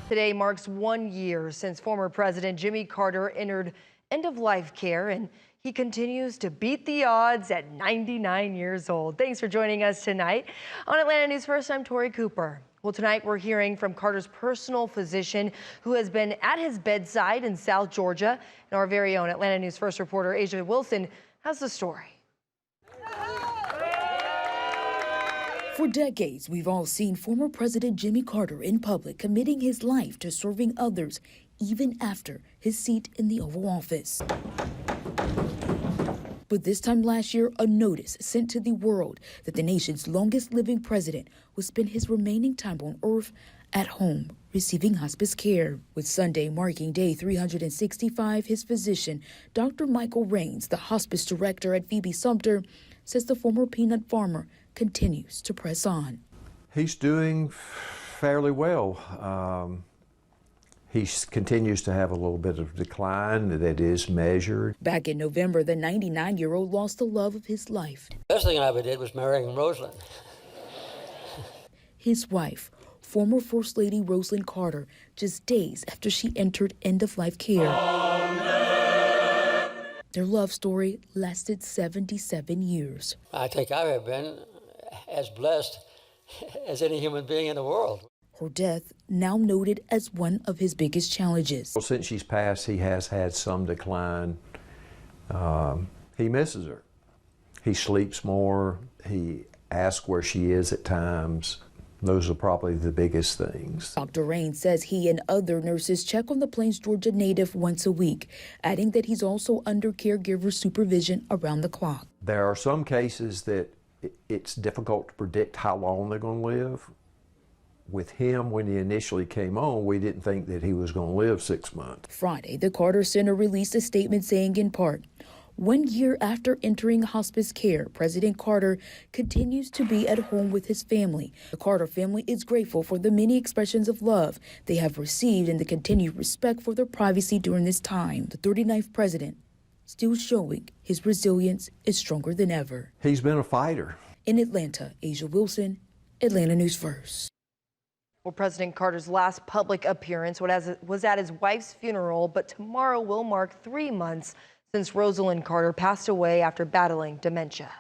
Today marks 1 year since former President Jimmy Carter entered end-of-life care, and he continues to beat the odds at 99 years old. Thanks for joining us tonight. On Atlanta News First, I'm Tori Cooper. Well, tonight we're hearing from Carter's personal physician who has been at his bedside in South Georgia. And our very own Atlanta News First reporter Asia Wilson has the story. For decades, we've all seen former President Jimmy Carter in public committing his life to serving others, even after his seat in the Oval Office. But this time last year, a notice sent to the world that the nation's longest living president would spend his remaining time on Earth at home, receiving hospice care. With Sunday marking day 365, his physician, Dr. Michael Raines, the hospice director at Phoebe Sumter, says the former peanut farmer continues to press on. He's doing fairly well. He continues to have a little bit of decline that is measured. Back in November, the 99-year-old lost the love of his life. Best thing I ever did was marrying Rosalynn. His wife, former First Lady Rosalynn Carter, just days after she entered end-of-life care. Their love story lasted 77 years. I think I have been as blessed as any human being in the world. Her death now noted as one of his biggest challenges. Well, since she's passed, he has had some decline. He misses her. He sleeps more. He asks where she is at times. Those are probably the biggest things. Dr. Raines says he and other nurses check on the Plains, Georgia native once a week, adding that he's also under caregiver supervision around the clock. There are some cases that it's difficult to predict how long they're going to live. With him, when he initially came on, we didn't think that he was going to live 6 months. Friday, the Carter Center released a statement saying, in part, 1 year after entering hospice care, President Carter continues to be at home with his family. The Carter family is grateful for the many expressions of love they have received and the continued respect for their privacy during this time. The 39th president still showing his resilience is stronger than ever. He's been a fighter. In Atlanta, Asia Wilson, Atlanta News First. Well, President Carter's last public appearance was at his wife's funeral, but tomorrow will mark 3 months since Rosalynn Carter passed away after battling dementia.